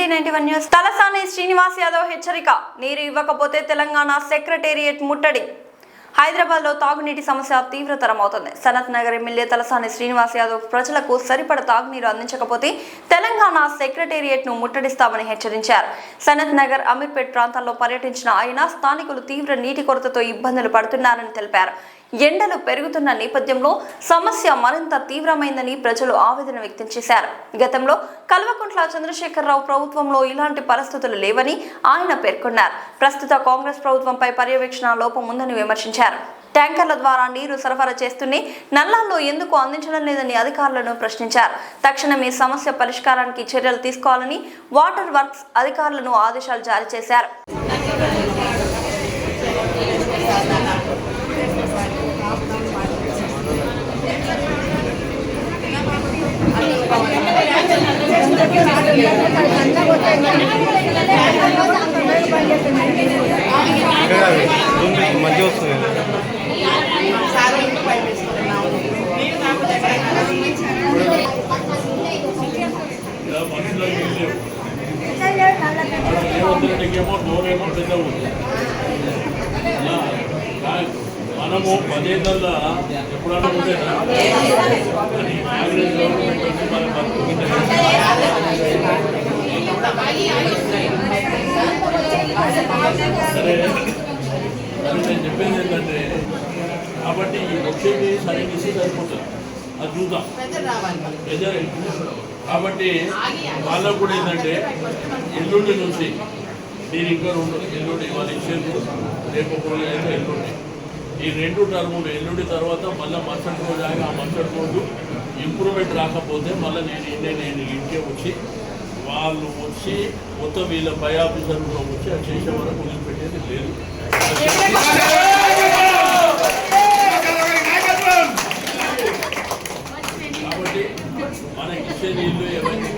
టీవీ91 news. Talasani Srinivas Yadav హెచ్చరిక. నీరు ఇవ్వకపోతే తెలంగాణ సెక్రటేరియట్ ముట్టడి. హైదరాబాద్ లో తాగునీటి సమస్య తీవ్రతరమవుతుంది. సనత్ నగర్ ఎమ్మెల్యే తలసాని శ్రీనివాస్ యాదవ్ ప్రజలకు సరిపడ తాగునీరు అందించకపోతే తెలంగాణ సెక్రటేరియట్ ను ముట్టడిస్తామని హెచ్చరించారు. సనత్ నగర్, అమీర్పేట్ ప్రాంతాల్లో పర్యటించిన ఆయన స్థానికులు తీవ్ర నీటి కొరతతో ఇబ్బందులు పడుతున్నారని తెలిపారు. ఎండలు పెరుగుతున్న నేపథ్యంలో సమస్య మరింత తీవ్రమైందని ప్రజలు ఆవేదన వ్యక్తం చేశారు. గతంలో కల్వకుంట్ల చంద్రశేఖరరావు ప్రభుత్వంలో ఇలాంటి పరిస్థితులు లేవని ఆయన పేర్కొన్నారు. ప్రస్తుత కాంగ్రెస్ ప్రభుత్వంపై పర్యవేక్షణ లోపం ఉందని విమర్శించారు. ట్యాంకర్ల ద్వారా నీరు సరఫరా చేస్తూనే నల్లాల్లో ఎందుకు అందించడం లేదని అధికారులను ప్రశ్నించారు. తక్షణమే సమస్య పరిష్కారానికి చర్యలు తీసుకోవాలని వాటర్ వర్క్స్ అధికారులను ఆదేశాలు జారీ చేశారు. మనము పదేళ్ళ ఎప్పుడన్నా సరే నేను చెప్పేది ఏంటంటే కాబట్టి వచ్చేది సరైన ఇస్తే సరిపోతుంది. అది చూద్దాం కాబట్టి వాళ్ళకు కూడా ఏంటంటే ఎల్లుండి నుంచి నేను ఇంకా ఎల్లుండి వాళ్ళు ఇచ్చేది రేపు అయితే ఎల్లుండి ఈ 2 టర్ములు ఎల్లుండి తర్వాత మళ్ళీ మరుసటి రోజు ఆగి ఆ మరుసటి రోజు ఇంప్రూవ్మెంట్ రాకపోతే మళ్ళీ నేను ఇంటికే వచ్చి వాళ్ళు వచ్చి మొత్తం వీళ్ళ పై ఆఫీసర్లో వచ్చి అది చేసే వరకు వదిలిపెట్టేది లేదు. కాబట్టి మనకి ఇచ్చే నీళ్ళు ఏవైతే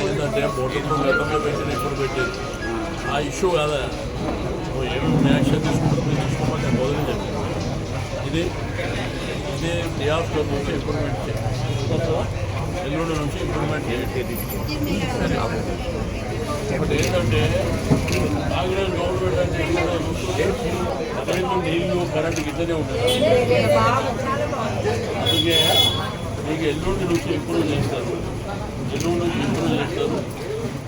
ఏంటంటే బోర్డుతో గతంలో పెట్టిన ఇప్పుడు పెట్టేది ఆ ఇష్యూ కాదా నువ్వు ఏమేమి యాక్షన్ తీసుకోమని నేను మొదలు చెప్పాను. ఇదే డే ఆఫ్టర్ నుంచి ఇంప్రూవ్మెంట్ చేయాలి. ఎల్లుండి నుంచి ఇంప్రూవ్మెంట్ చేయాలి. ఇప్పుడు ఏంటంటే తాగిన గవర్నమెంట్ అంటే అదేంటో నీళ్ళు కరెంటు ఇద్దరే ఉంటుంది. అందుకే మీకు ఎల్లుండి నుంచి ఇంప్రూవ్ చేస్తారు.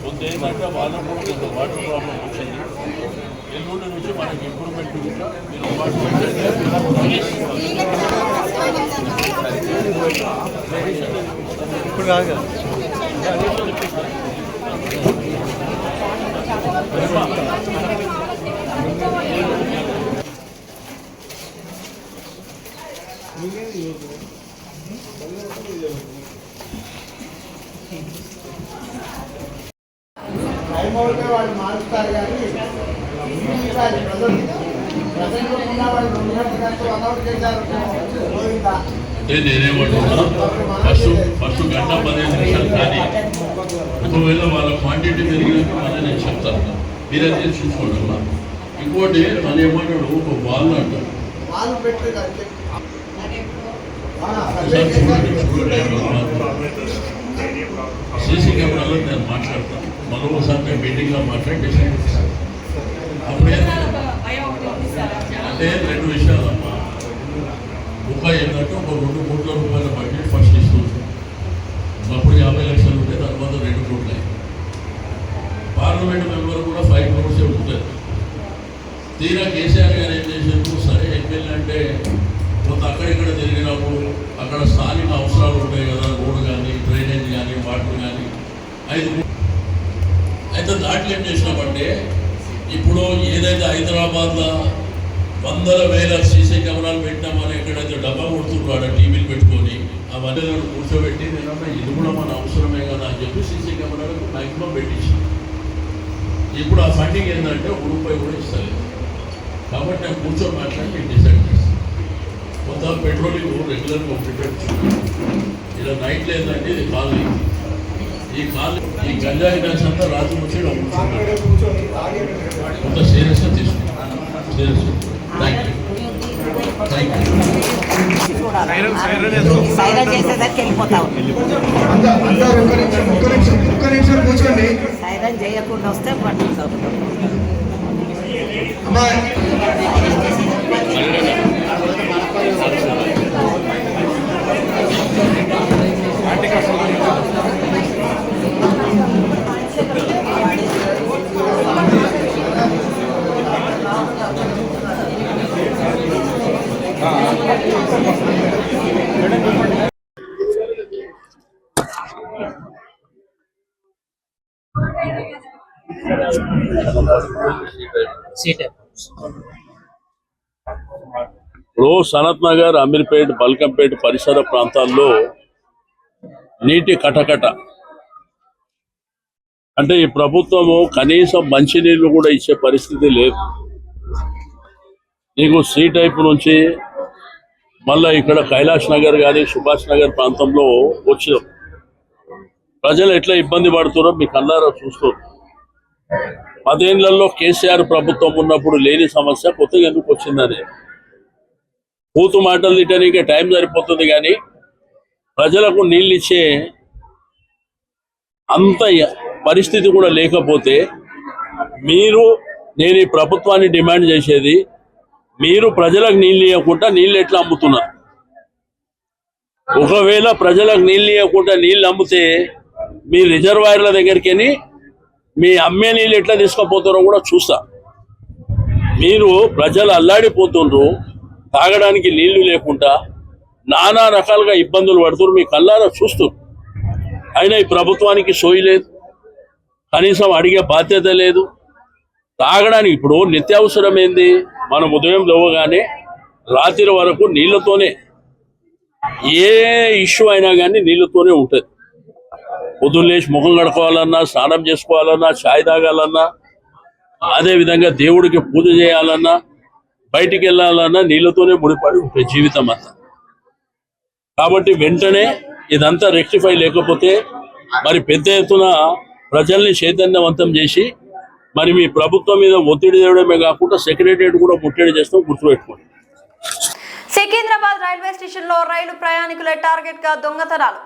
కొంత ఏంటంటే వాళ్ళకు కూడా కొంత వాటర్ ప్రాబ్లం వచ్చింది. ఎల్లుండి నుంచి మనకి ఇంప్రూవ్మెంట్ కూడా మీరు ఇప్పుడు కాదు కదా టైంలో వాళ్ళు మారుస్తారు కానీ ప్రజెంట్లో ఉన్న వాళ్ళు 2 గంటలు అలౌట్ చేశారు. అంటే నేనేమంటున్నా ఫస్ట్ గంట 15 నిమిషాలు కానీ ఒకవేళ వాళ్ళ క్వాంటిటీ పెరిగినాక మళ్ళీ నేను చెప్తాను, మీరే చేసి చూసుకోండి. ఇంకోటి మళ్ళీ ఏమంటాడు, ఒక బాల్ అంటారు వాళ్ళు పెట్టి సీసీ కెమెరాలో నేను మాట్లాడతాను. మళ్ళీ ఒకసారి నేను మీటింగ్లో మాట్లాడి డిసైడ్ చేస్తాను. అప్పుడే అంటే 2 విషయాలు అమ్మా. ఒక ఏంటంటే ఒక 2 కోట్ల రూపాయల బడ్జెట్ ఫస్ట్ ఇస్తుంది. అప్పుడు 50 లక్షలు ఉంటే తర్వాత 2 కోట్లు అయింది. పార్లమెంట్ మెంబర్ కూడా 5 crores ఉంటుంది. తీరా కేసీఆర్ గారు ఏం చేశారు, సరే ఎమ్మెల్యే అంటే కొంత అక్కడిక్కడ తిరిగినప్పుడు అక్కడ స్థానిక అవసరాలు ఉంటాయి కదా, రోడ్డు కానీ డ్రైనేజ్ కానీ వాటర్ కానీ అయితే దాంట్లో ఏం చేసినామంటే ఇప్పుడు ఏదైతే హైదరాబాద్లో 100,000 సీసీ కెమెరాలు పెట్టినామని ఎక్కడైతే డబ్బా కొడుతున్నాడు టీవీలు పెట్టుకొని అవన్నీ కూర్చోబెట్టి నేనన్నా ఇది కూడా మన అవసరమే కదా అని చెప్పి సీసీ కెమెరాలకు మ్యాక్సిమం పెట్టించాను. ఇప్పుడు ఆ ఫండింగ్ ఏంటంటే ₹1 కూడా ఇస్తలేదు. కాబట్టి నేను కూర్చొని మాట్లాడి నేను డిసైడ్ చేస్తాను. కొంత పెట్రోలింగ్ రెగ్యులర్గా పెట్టచ్చు. ఇలా నైట్లో ఏంటంటే ఇది కాలనీ, ఈ గంజాయి డ్యాన్స్ అంతా రాత్రి వచ్చి కొంత సీరియస్గా తీసుకుంటాను. సీరియస్గా థ్యాంక్ యూ. సైరన్ చేసేదానికి వెళ్ళిపోతావు. సైరన్ చేయకుండా వస్తే పట్టుకుంటావు. ఇప్పుడు సనత్ నగర్, అమీర్పేట్, బల్కంపేట్ పరిసర ప్రాంతాల్లో నీటి కటకట అంటే ఈ ప్రభుత్వము కనీసం మంచినీళ్ళు కూడా ఇచ్చే పరిస్థితి లేదు. నీకు సి టైప్ నుంచి మళ్ళీ ఇక్కడ కైలాష్ నగర్ కానీ సుభాష్ నగర్ ప్రాంతంలో వచ్చిన ప్రజలు ఎట్లా ఇబ్బంది పడుతున్నారో మీకు అన్నారో చూస్తారు. 10 ఏళ్లలో కేసీఆర్ ప్రభుత్వం ఉన్నప్పుడు లేని సమస్య కొత్తగా ఎందుకు వచ్చిందని పూతు మాటలు తిట్టడానికి టైం సరిపోతుంది, కానీ ప్రజలకు నీళ్ళు ఇచ్చే అంత పరిస్థితి కూడా లేకపోతే నేను ఈ ప్రభుత్వాన్ని డిమాండ్ చేసేది, మీరు ప్రజలకు నీళ్ళు ఇవ్వకుండా నీళ్ళు ఎట్లా అమ్ముతున్నారు? ఒకవేళ ప్రజలకు నీళ్ళు ఇవ్వకుండా నీళ్ళు అమ్మితే మీ రిజర్వాయర్ల దగ్గరికి మీ అమ్మే నీళ్ళు ఎట్లా తీసుకుపోతారో కూడా చూస్తా. మీరు ప్రజలు అల్లాడిపోతుండ్రు, తాగడానికి నీళ్లు లేకుండా నానా రకాలుగా ఇబ్బందులు పడుతున్నారు, మీ కళ్ళారా చూస్తున్నారు. అయినా ఈ ప్రభుత్వానికి సోయి లేదు, కనీసం అడిగే బాధ్యత లేదు. తాగడానికి ఇప్పుడు నిత్యావసరం ఏంది, మనం ఉదయం లేవగానే రాత్రి వరకు నీళ్లతోనే, ఏ ఇష్యూ అయినా కానీ నీళ్లతోనే ఉంటుంది. పొద్దున్న లేచి ముఖం కడుకోవాలన్నా, స్నానం చేసుకోవాలన్నా, ఛాయ్ తాగాలన్నా, అదేవిధంగా దేవుడికి పూజ చేయాలన్నా, బయటికి వెళ్ళాలన్నా నీళ్లతోనే ముడిపడి ఉంటుంది జీవితం అంతా. కాబట్టి వెంటనే ఇదంతా రెక్టిఫై లేకపోతే మరి పెద్ద ఎత్తున ప్రజల్ని చైతన్యవంతం చేసి మరి మీ ప్రభుత్వం మీద ఒత్తిడి చేయడమే కాకుండా సెక్రటరియట్ కూడా ముట్టడి చేస్తాం, గుర్తుపెట్టుకోండి. సికింద్రాబాద్ రైల్వే స్టేషన్ లో రైలు ప్రయాణికుల టార్గెట్ గా దొంగతనాలు.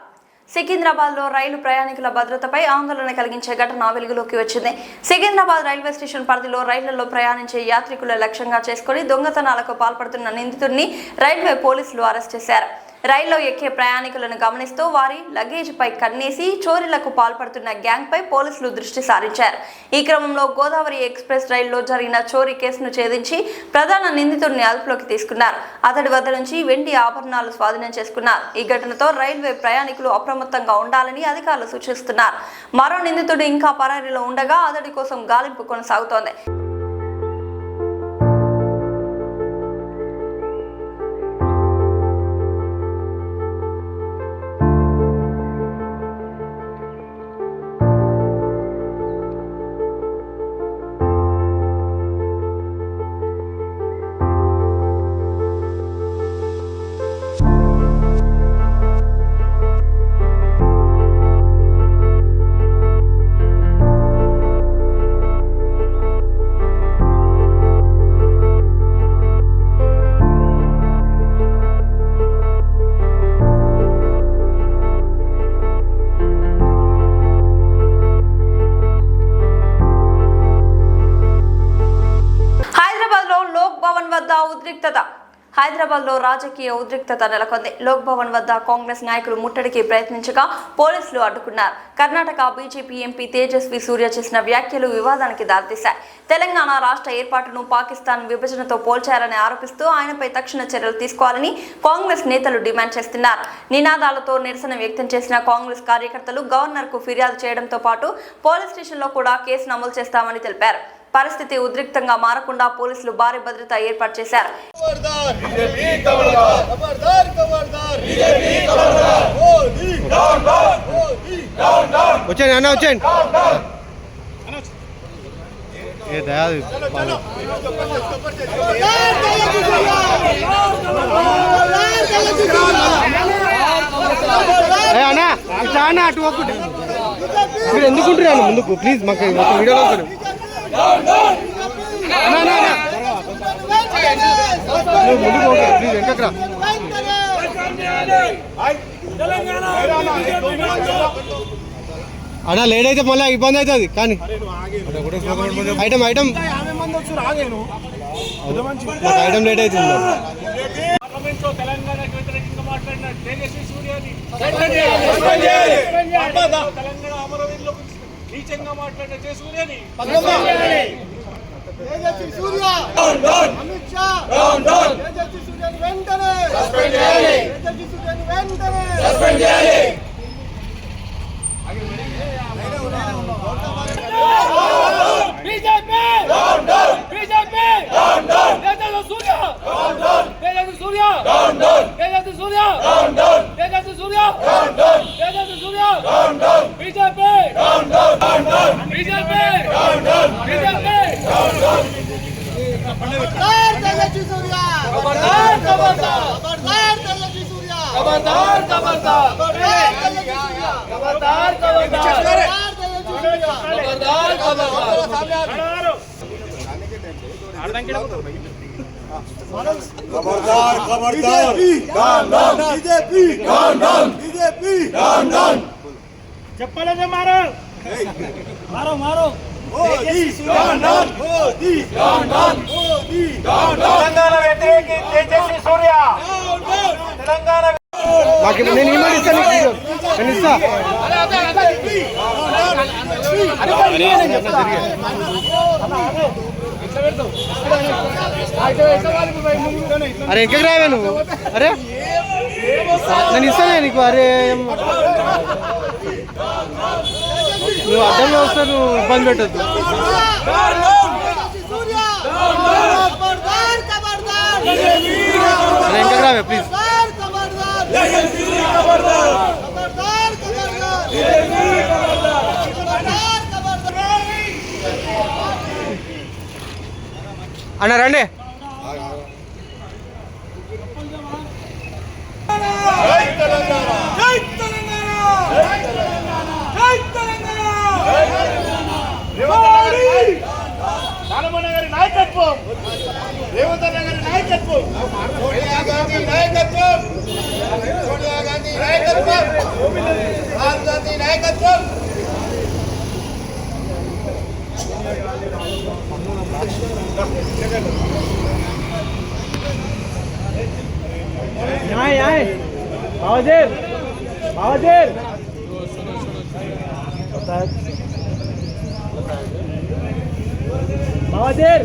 సికింద్రాబాద్ లో రైలు ప్రయాణికుల భద్రతపై ఆందోళన కలిగించే ఘటన వెలుగులోకి వచ్చింది. సికింద్రాబాద్ రైల్వే స్టేషన్ పరిధిలో రైళ్లలో ప్రయాణించే యాత్రికుల లక్ష్యంగా చేసుకుని దొంగతనాలకు పాల్పడుతున్న నిందితుడిని రైల్వే పోలీసులు అరెస్ట్ చేశారు. రైల్లో ఎక్కే ప్రయాణికులను గమనిస్తూ వారి లగేజ్ పై కన్నేసి చోరీలకు పాల్పడుతున్న గ్యాంగ్ పై పోలీసులు దృష్టి సారించారు. ఈ క్రమంలో గోదావరి ఎక్స్ప్రెస్ రైల్లో జరిగిన చోరీ కేసును ఛేదించి ప్రధాన నిందితుడిని అదుపులోకి తీసుకున్నారు. అతడి వద్ద నుంచి వెండి ఆభరణాలు స్వాధీనం చేసుకున్నారు. ఈ ఘటనతో రైల్వే ప్రయాణికులు అప్రమత్తంగా ఉండాలని అధికారులు సూచిస్తున్నారు. మరో నిందితుడు ఇంకా పరారీలో ఉండగా అతడి కోసం గాలింపు కొనసాగుతోంది. వద్ద ఉద్రిక్తత. హైదరాబాద్లో రాజకీయ ఉద్రిక్తత నెలకొంది. లోక్ భవన్ వద్ద కాంగ్రెస్ నాయకులు ముట్టడికి ప్రయత్నించగా పోలీసులు అడ్డుకున్నారు. కర్ణాటక బీజేపీ ఎంపీ తేజస్వి సూర్య చేసిన వ్యాఖ్యలు వివాదానికి దారితీశాయి. తెలంగాణ రాష్ట్ర ఏర్పాటును పాకిస్తాన్ విభజనతో పోల్చారని ఆరోపిస్తూ ఆయనపై తక్షణ చర్యలు తీసుకోవాలని కాంగ్రెస్ నేతలు డిమాండ్ చేస్తున్నారు. నినాదాలతో నిరసన వ్యక్తం చేసిన కాంగ్రెస్ కార్యకర్తలు గవర్నర్కు ఫిర్యాదు చేయడంతో పాటు పోలీస్ స్టేషన్లో కూడా కేసు నమోదు చేస్తామని తెలిపారు. పరిస్థితి ఉద్రిక్తంగా మారకుండా పోలీసులు భారీ భద్రత ఏర్పాటు చేశారు. అన్నా అటు ఒక్కటి మీరు ఎందుకుంటున్నాను ముందుకు ప్లీజ్ మాకు వీడియోలో ముందుకు ప్లీజ్ వెనకరా అన్నా లేట్ అయితే మళ్ళీ ఇబ్బంది అవుతుంది కానీ ఐటమ్ ఐటమ్ ఐటమ్ లేట్ అవుతుంది తెలంగాణకు వ్యతిరేకంగా మాట్లాడిన తేజస్వి సూర్యని తెలంగాణ అమరవీరుల గురించి నీచంగా మాట్లాడిన సూర్యని తేజస్వి సూర్య అమిత్ షా తేజస్వి సూర్యని వెంటనే సస్పెండ్ చేయాలి. తేజస్వి సూర్యని వెంటనే సస్పెండ్ చేయాలి. BJP down down BJP down down Tejasvi Surya down down Tejasvi Surya down down Tejasvi Surya down down Tejasvi Surya down down Tejasvi Surya down down BJP down down down down BJP down down BJP down down ఖబర్దార్ తేజస్వి సూర్య ఖబర్దార్ ఖబర్దార్ ఖబర్దార్ తేజస్వి సూర్య ఖబర్దార్ ఖబర్దార్ ఖబర్దార్ తేజస్వి సూర్య ఖబర్దార్ ఖబర్దార్ ఖబర్దార్ ఖబర్దార్ BJP down down BJP down down చెప్పలేదే మారో మారో మారో Modi down down Modi down down Modi down down Telangana వ్యతిరేకి తేజస్వి సూర్య తెలంగాణ మాకు నేను ఈమెయిల్ ఇస్తాను నేను ఇస్తా అరే ఎక్కడికి రావే నువ్వు అరే నేను ఇస్తానే నీకు అరే నువ్వు అడ్డంలో వస్తే నువ్వు ఇబ్బంది పెట్టద్దు అరే ఎక్కడికి రావే ప్లీజ్ అన్న రండి గారి నాయకత్వం రేవంత్ అన్న గారి నాయకత్వం సోనియా గాంధీ నాయకత్వం సోనియా గాంధీ నాయకత్వం రాహుల్ గాంధీ నాయకత్వం బావజీర్ బావజీర్ బావజీర్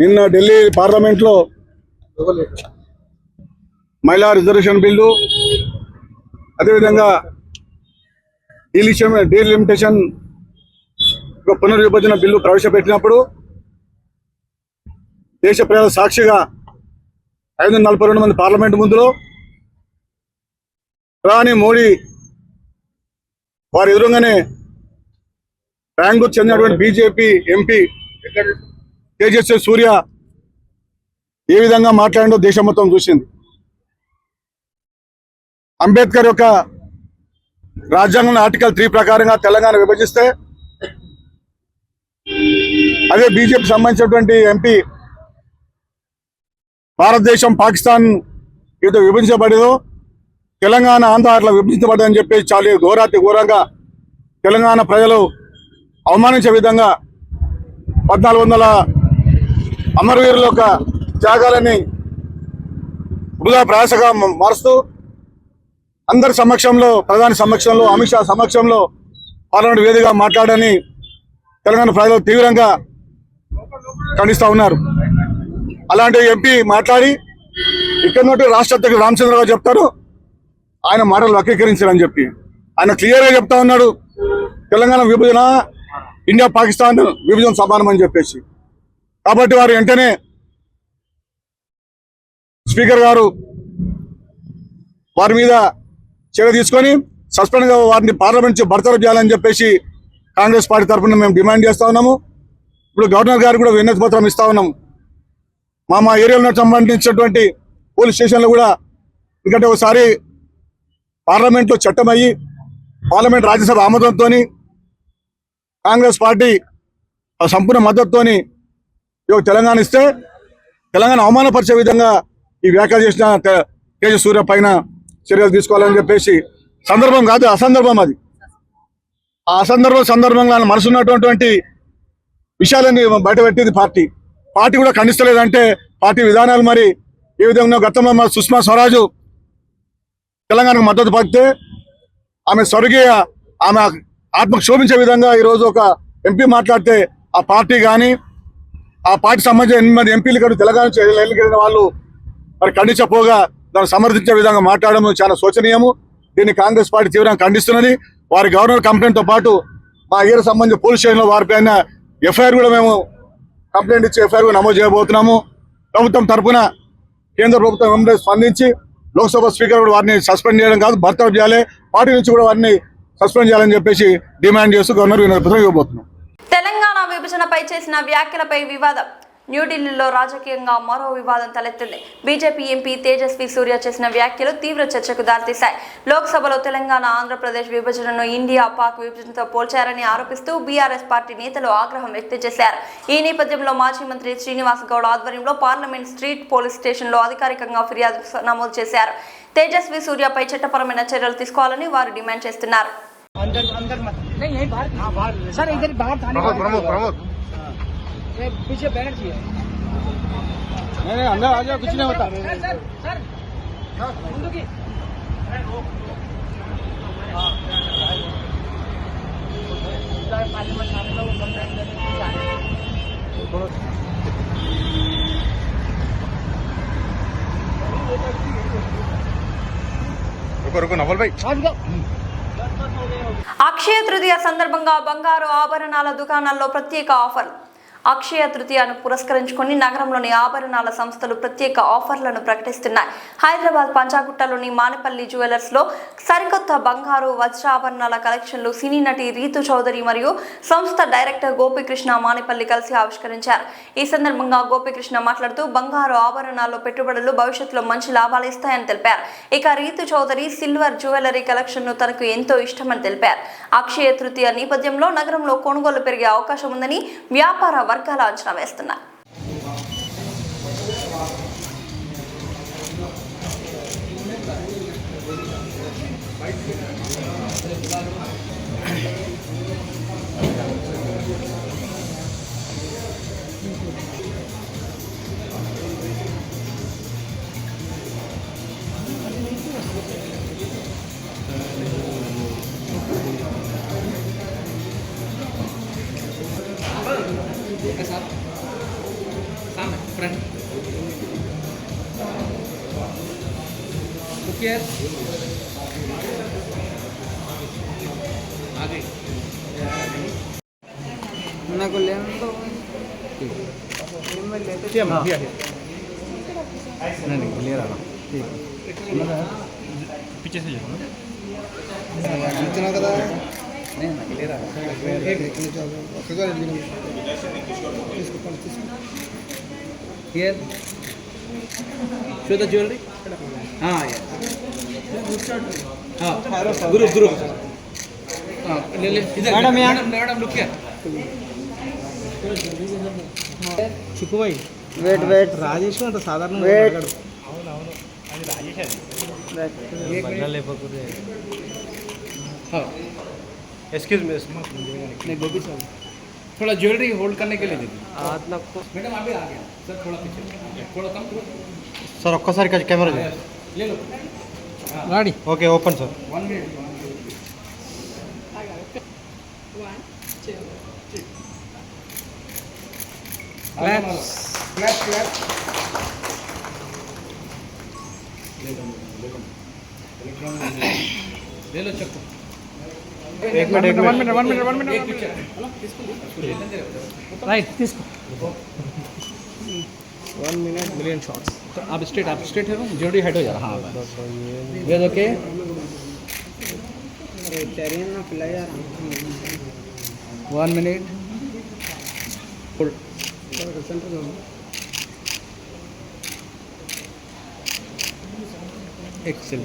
నిన్న ఢిల్లీ పార్లమెంట్ లో మహిళా రిజర్వేషన్ బిల్లు అదేవిధంగా డీలిమిటేషన్ పునర్విభజన బిల్లు ప్రవేశపెట్టినప్పుడు దేశ ప్రజల సాక్షిగా 542 మంది పార్లమెంట్ ముందులో ప్రధాని మోడీ వారి ఎదురుగానే బెంగళూరు చెందినటువంటి బీజేపీ ఎంపీ తేజస్వి సూర్య ఏ విధంగా మాట్లాడిందో దేశం మొత్తం చూసింది. అంబేద్కర్ యొక్క రాజ్యాంగంలో ఆర్టికల్ 3 ప్రకారంగా తెలంగాణ విభజిస్తే అదే బీజేపీ సంబంధించినటువంటి ఎంపీ భారతదేశం పాకిస్తాన్ ఏదో విభజించబడేదో తెలంగాణ ఆంధ్ర అట్లా విభజించబడదని చెప్పేసి చాలా ఘోరంగా తెలంగాణ ప్రజలు అవమానించే విధంగా 1400 అమరవీరుల యొక్క త్యాగాలని వృధా ప్రయాసగా మారుస్తూ అందరి సమక్షంలో, ప్రధాని సమక్షంలో, అమిత్ షా సమక్షంలో పార్లమెంట్ వేదికగా మాట్లాడని తెలంగాణ ప్రజలు తీవ్రంగా ఖండిస్తూ ఉన్నారు. అలాంటి ఎంపీ మాట్లాడి ఇక్కడ నుండి రాష్ట్ర అధ్యక్షుడు రామచంద్రరావు చెప్తారు ఆయన మాటలు వక్రీకరించారని చెప్పి. ఆయన క్లియర్గా చెప్తా ఉన్నాడు తెలంగాణ విభజన ఇండియా పాకిస్తాన్ విభజన సమానమని చెప్పేసి. కాబట్టి వారు వెంటనే స్పీకర్ గారు వారి మీద చర్య తీసుకొని సస్పెండ్గా వారిని పార్లమెంట్ నుంచి బర్తరఫ్ చేయాలని చెప్పేసి కాంగ్రెస్ పార్టీ తరఫున మేము డిమాండ్ చేస్తా ఉన్నాము. ఇప్పుడు గవర్నర్ గారు కూడా వినతి పత్రం ఇస్తా ఉన్నాము. మా ఏరియాలో సంబంధించినటువంటి పోలీస్ స్టేషన్లో కూడా ఎందుకంటే ఒకసారి పార్లమెంట్లో చట్టం అయ్యి పార్లమెంట్ రాజ్యసభ ఆమోదంతో కాంగ్రెస్ పార్టీ సంపూర్ణ మద్దతుతోని తెలంగాణ ఇస్తే తెలంగాణ అవమానపరిచే విధంగా ఈ వ్యాఖ్యలు చేసిన తేజ సూర్య పైన చర్యలు తీసుకోవాలని చెప్పేసి సందర్భం కాదు, అసందర్భం అది. ఆ సందర్భంగా మనసున్నటువంటి విషయాలన్నీ బయటపెట్టింది పార్టీ కూడా ఖండిస్తలేదంటే పార్టీ విధానాలు మరి ఏ విధంగా గతంలో సుష్మా స్వరాజ్ తెలంగాణకు మద్దతు పలికితే ఆమె స్వర్గీయ ఆమె ఆత్మకు శోభించే విధంగా ఈరోజు ఒక ఎంపీ మాట్లాడితే ఆ పార్టీ కానీ ఆ పార్టీ సంబంధించిన 8 మంది ఎంపీలు ఇక్కడ తెలంగాణ నుంచి ఎన్నికైన వాళ్ళు మరి ఖండించపోగా దాన్ని సమర్థించే విధంగా మాట్లాడడం చాలా శోచనీయము. దీన్ని కాంగ్రెస్ పార్టీ తీవ్రంగా ఖండిస్తున్నది. వారి గవర్నర్ కంప్లైంట్తో పాటు మా ఏరియా సంబంధించిన పోలీస్ స్టేషన్లో వారిపైన ఎఫ్ఐఆర్ కూడా మేము కంప్లైంట్ ఇచ్చి ఎఫ్ఐఆర్ కూడా నమోదు చేయబోతున్నాము. ప్రభుత్వం తరఫున కేంద్ర ప్రభుత్వం వెంబడి స్పందించి లోక్సభ స్పీకర్ కూడా వారిని సస్పెండ్ చేయడం కాదు, బర్తరఫ్ చేయాలి, పార్టీ నుంచి కూడా వారిని సస్పెండ్ చేయాలని చెప్పేసి డిమాండ్ చేస్తూ గవర్నర్ వినతి పత్రం ఇవ్వబోతున్నాం. తెలంగాణ విభజనపై చేసిన వ్యాఖ్యలపై వివాదం. న్యూఢిల్లీలో రాజకీయంగా మరో వివాదం తలెత్తింది. బీజేపీ ఎంపీ తేజస్వి సూర్య చేసిన వ్యాఖ్యలు తీవ్ర చర్చకు దారితీశాయి. లోక్సభలో తెలంగాణ ఆంధ్రప్రదేశ్ విభజనను ఇండియా పాక్ విభజనతో పోల్చారని ఆరోపిస్తూ బీఆర్ఎస్ పార్టీ నేతలు ఆగ్రహం వ్యక్తం చేశారు. ఈ నేపథ్యంలో మాజీ మంత్రి శ్రీనివాస్ గౌడ్ ఆధ్వర్యంలో పార్లమెంట్ స్ట్రీట్ పోలీస్ స్టేషన్లో అధికారికంగా ఫిర్యాదు నమోదు చేశారు. తేజస్వి సూర్యపై చట్టపరమైన చర్యలు తీసుకోవాలని వారు డిమాండ్ చేస్తున్నారు. पीछे बैठ जिए नहीं अंदर आ जाओ, कुछ नहीं होता. सर ముందుకి रुको नवल भाई. అక్షయ తృతీయ సందర్భంగా బంగారు ఆభరణాల దుకాణాల్లో ప్రత్యేక ఆఫర్లు. అక్షయ తృతీయను పురస్కరించుకొని నగరంలోని ఆభరణాల సంస్థలు ప్రత్యేక ఆఫర్లను ప్రకటిస్తున్నాయి. హైదరాబాద్ పంచాగుట్టలోని మానేపల్లి జ్యువెలర్స్ లో సరికొత్త బంగారు వజ్రాభరణాల కలెక్షన్లు సినీ నటి రీతు చౌదరి మరియు సంస్థ డైరెక్టర్ గోపీకృష్ణ మానేపల్లి కలిసి ఆవిష్కరించారు. ఈ సందర్భంగా గోపీకృష్ణ మాట్లాడుతూ బంగారు ఆభరణాల్లో పెట్టుబడులు భవిష్యత్తులో మంచి లాభాలు ఇస్తాయని తెలిపారు. ఇక Ritu Chaudhary silver jewellery collection ను తనకు ఎంతో ఇష్టమని తెలిపారు. అక్షయ తృతీయ నేపథ్యంలో నగరంలో కొనుగోలు పెరిగే అవకాశం ఉందని వ్యాపార వర్గాలు అంచనా వేస్తున్నాయి. నాకు లేదు क्लियर आ रहा पीछे से जितना कदा नहीं क्लियर आ हियर शो द ज्वेलरी हां हां ग्रुप हां ले ले इधर मैडम लुक हियर చిక్కుబాయి వెయిట్ రాజేష్ అంత సాధారణ एक्सक्यूज मी नहीं गोपी साहब थोड़ा ज्वेलरी होल्ड करने के लिए दीजिए मैडम अभी आ गया सर थोड़ा पीछे थोड़ा कम सर ఒక్కసారి కెమెరా ले लो गाड़ी okay open sir 1 minute I got it 1 2 3 clap ले लो चक्कर एक मिनट राइट इसको 1 मिनट मिलियन शॉट्स तो आप स्ट्रेट है ज्वेलरी हाइट हो जा रहा हाँ ये ओके चेरियन ना पिला यार 1 मिनट फुल एक्सेल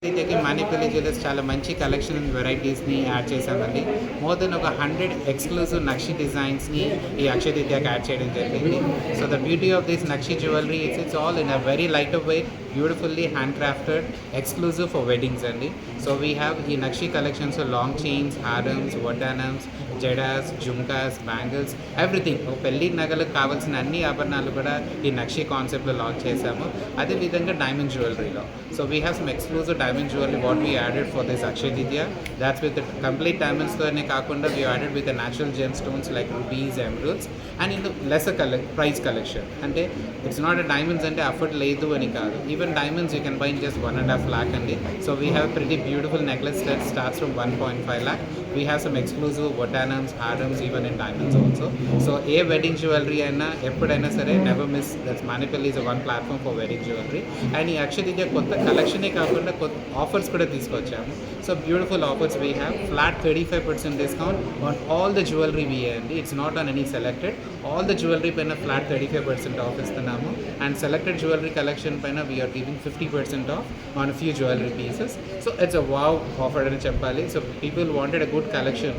అయితే మానేపల్లి జ్యువెలర్స్ చాలా మంచి కలెక్షన్ అండ్ వెరైటీస్ని యాడ్ చేశామండి. మోర్ దెన్ ఒక 100 ఎక్స్క్లూజివ్ నక్షి డిజైన్స్ని ఈ అక్షయ తృతీయకి యాడ్ చేయడం జరిగింది. So the beauty of this nakshi jewellery it's all in a very light weight, beautifully handcrafted, exclusive for weddings అండి. సో వీ హ్యావ్ ఈ నక్షి కలెక్షన్స్ లాంగ్ చైన్స్, హారమ్స్, వడ్డానమ్స్, జడాస్, జుమ్కాస్, బ్యాంగిల్స్, ఎవ్రీథింగ్. పెళ్లి నగలకు కావాల్సిన అన్ని ఆభరణాలు కూడా ఈ నక్షి కాన్సెప్ట్లో లాంచ్ చేశాము. అదేవిధంగా డైమండ్ జ్యువెలరీలో so we have some exclusive diamond jewelry what we added for this Akshaya Tritiya. That's with the complete diamonds tone kaakunda we added with the natural gemstones like rubies, emeralds and in the lesser price collection. Ante it's not a diamonds ante afford ledu ani kaadu, even diamonds you can buy in just 1.5 lakh andi. So we have pretty beautiful necklace that starts from 1.5 lakh. We have some exclusive వడ్డానమ్స్, హారమ్స్, even in diamonds also. So A wedding jewellery అయినా ఎప్పుడైనా సరే never miss, that's Manepalli is one platform for wedding jewellery. And ఈ అక్షయ తృతీయ కొత్త కలెక్షనే కాకుండా కొత్త offers కూడా తీసుకొచ్చాము. So beautiful offers we have flat 35% discount on all the jewellery we అండి. It's not on any selected, all the jewellery పైన flat 35% off ఇస్తున్నాము. And selected jewellery collection పైన we are giving 50% off on few jewellery pieces. So it's a wow offer అని చెప్పాలి. So people wanted a good collection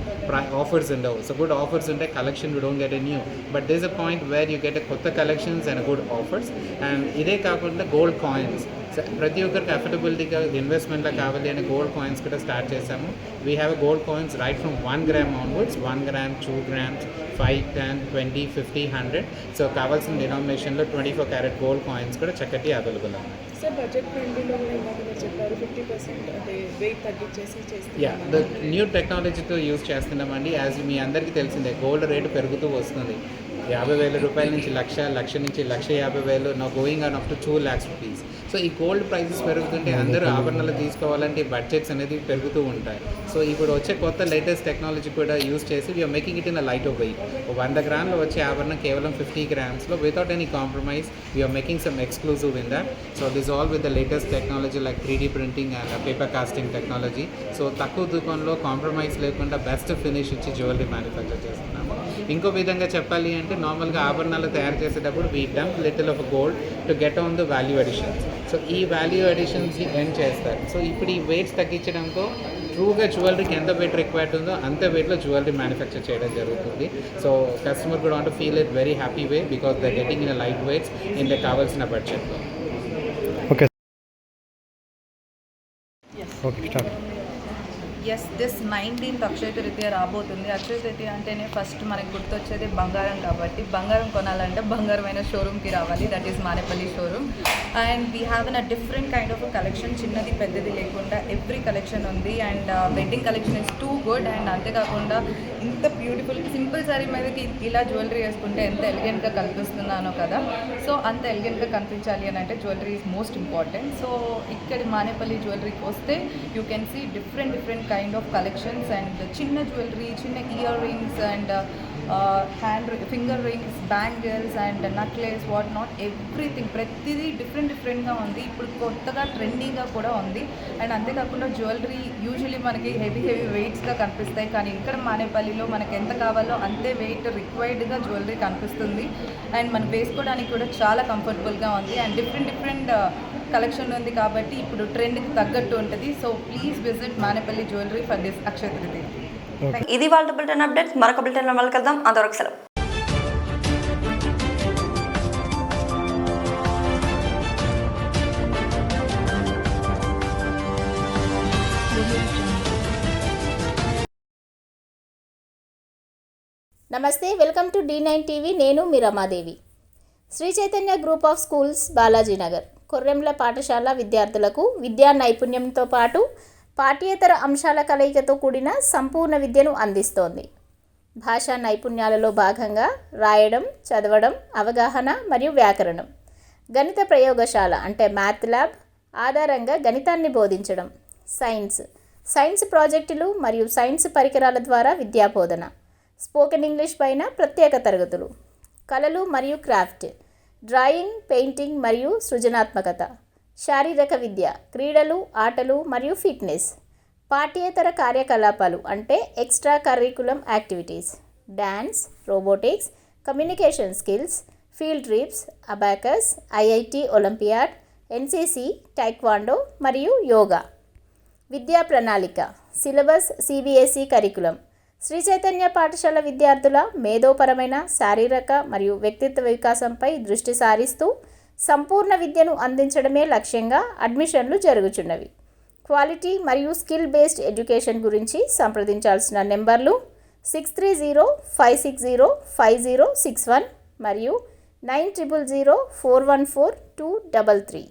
offers and all. So good offers in the collection we don't get a new, but there's a point where you get a kotta collections and a good offers. And ide kaakunda gold coins, ప్రతి ఒక్కరికి అఫోర్డబిలిటీగా ఇన్వెస్ట్మెంట్లో కావాలి అని gold coins కూడా start చేశాము. We have gold coins right from 1 gram onwards, 1 gram, 2 grams, 5, 10, 20, 50, 100. So కావాల్సిన డినామినేషన్లో 24 carat gold coins కూడా చక్కటి available ఉన్నాయి. సార్ బడ్జెట్ ఫ్రెండ్లీలో కూడా ఇందాక మీరు చెప్పారు 50% అంటే వెయిట్ తగ్గించేసి యా, ద న్యూ టెక్నాలజీతో యూజ్ చేస్తున్నామండి. యాజ్ మీ అందరికీ తెలిసిందే గోల్డ్ రేటు పెరుగుతూ వస్తుంది. 50,000 రూపాయల నుంచి లక్ష నుంచి 1,50,000 నా going on up to 2 lakhs rupees. So ఈ గోల్డ్ ప్రైసెస్ పెరుగుతుంటే అందరూ ఆభరణాలు తీసుకోవాలంటే బడ్జెట్స్ అనేది పెరుగుతూ ఉంటాయి. సో ఇప్పుడు వచ్చే కొత్త లేటెస్ట్ టెక్నాలజీ కూడా యూజ్ చేసి we're making it in a light weight. 100 grams వచ్చే ఆభరణం కేవలం 50 grams without any compromise we're making some exclusive in that. So this all with the latest technology like 3D printing and paper casting technology. So తక్కువ దూకంలో compromise లేకుండా best finish ఇచ్చి jewellery manufacture చేస్తున్నాము. ఇంకో విధంగా చెప్పాలి అంటే నార్మల్గా ఆభరణాలు తయారు చేసేటప్పుడు we dump little of gold to get on the value additions. So ఈ వాల్యూ అడిషన్స్ని ఎండ్ చేస్తారు. సో ఇప్పుడు ఈ వెయిట్స్ తగ్గించడంతో ట్రూగా జ్యువెలరీకి ఎంత వెయిట్ రిక్వైర్డ్ ఉందో అంత వెయిట్లో జ్యువెలరీ మ్యానుఫ్యాక్చర్ చేయడం జరుగుతుంది. సో కస్టమర్ కూడా want to feel it very happy way because they getting in light weights in the కావాల్సిన బడ్జెట్లో. Okay okay start. Yes, this 19th Akshaya Tritiya రాబోతుంది. అక్షయ తృతీయ అంటేనే ఫస్ట్ మనకి గుర్తొచ్చేది బంగారం కాబట్టి బంగారం కొనాలంటే బంగారమైన షోరూమ్కి రావాలి. That is Manepalli showroom. And we have a different kind of collection, చిన్నది పెద్దది లేకుండా ఎవ్రీ కలెక్షన్ ఉంది. And wedding collection is too good. And అంతేకాకుండా ఇంత బ్యూటిఫుల్ సింపుల్ సారీ మీదకి ఇలా జ్యువెలరీ వేసుకుంటే ఎంత ఎలిగెంట్గా కనిపిస్తున్నానో కదా. సో అంత ఎలిగెంట్గా కనిపించాలి అని అంటే jewellery is most important. So ఇక్కడ మానేపల్లి జ్యువెలరీకి వస్తే you can see different kind of collections and chinna jewelry, chinna earrings and finger rings, bangles and necklace, what not, everything ప్రతిదీ డిఫరెంట్గా ఉంది. ఇప్పుడు కొత్తగా ట్రెండీగా కూడా ఉంది. అండ్ అంతేకాకుండా జ్యువెలరీ యూజువలీ మనకి హెవీ వెయిట్స్గా కనిపిస్తాయి, కానీ ఇక్కడ మానేపల్లిలో మనకి ఎంత కావాలో అంతే వెయిట్ రిక్వైర్డ్గా జ్యువెలరీ కనిపిస్తుంది. అండ్ మనం వేసుకోవడానికి కూడా చాలా కంఫర్టబుల్గా ఉంది. అండ్ డిఫరెంట్ కలెక్షన్ ఉంది కాబట్టి ఇప్పుడు ట్రెండ్కి తగ్గట్టు ఉంటుంది. So please visit Manepalli jewellery for this Akshaya Tritiya. ఇది వాళ్ళ బులెటిన్ అప్డేట్. మరొక బులెటిన్లో మళ్ళీ కలుద్దాం. అంతవరకు సెలవు. నమస్తే, వెల్కమ్ టు D9 టీవీ. నేను మీ Ramadevi. Shri Chaitanya group of schools, Balajinagar, కొర్రెంల పాఠశాల విద్యార్థులకు విద్యా నైపుణ్యంతో పాటు పాఠ్యేతర అంశాల కలయికతో కూడిన సంపూర్ణ విద్యను అందిస్తోంది. భాషా నైపుణ్యాలలో భాగంగా రాయడం, చదవడం, అవగాహన మరియు వ్యాకరణం, గణిత ప్రయోగశాల అంటే మ్యాథ్ ల్యాబ్ ఆధారంగా గణితాన్ని బోధించడం, సైన్స్ ప్రాజెక్టులు మరియు సైన్స్ పరికరాల ద్వారా విద్యాబోధన, స్పోకెన్ ఇంగ్లీష్ పైన ప్రత్యేక తరగతులు, కళలు మరియు క్రాఫ్ట్, డ్రాయింగ్, పెయింటింగ్ మరియు సృజనాత్మకత, శారీరక విద్య, క్రీడలు, ఆటలు మరియు ఫిట్నెస్, పాఠ్యేతర కార్యకలాపాలు అంటే extra curriculum activities, dance, robotics, communication skills, field trips, abacus, IIT olympiad, NCC, taekwondo మరియు యోగా. విద్యా ప్రణాళిక, syllabus CBSE curriculum. Sri Chaitanya పాఠశాల విద్యార్థుల మేధోపరమైన, శారీరక మరియు వ్యక్తిత్వ వికాసంపై దృష్టి సారిస్తూ సంపూర్ణ విద్యను అందించడమే లక్ష్యంగా అడ్మిషన్లు జరుగుచున్నవి. క్వాలిటీ మరియు స్కిల్ బేస్డ్ ఎడ్యుకేషన్ గురించి సంప్రదించాల్సిన నెంబర్లు 6305605061 మరియు 9000414233.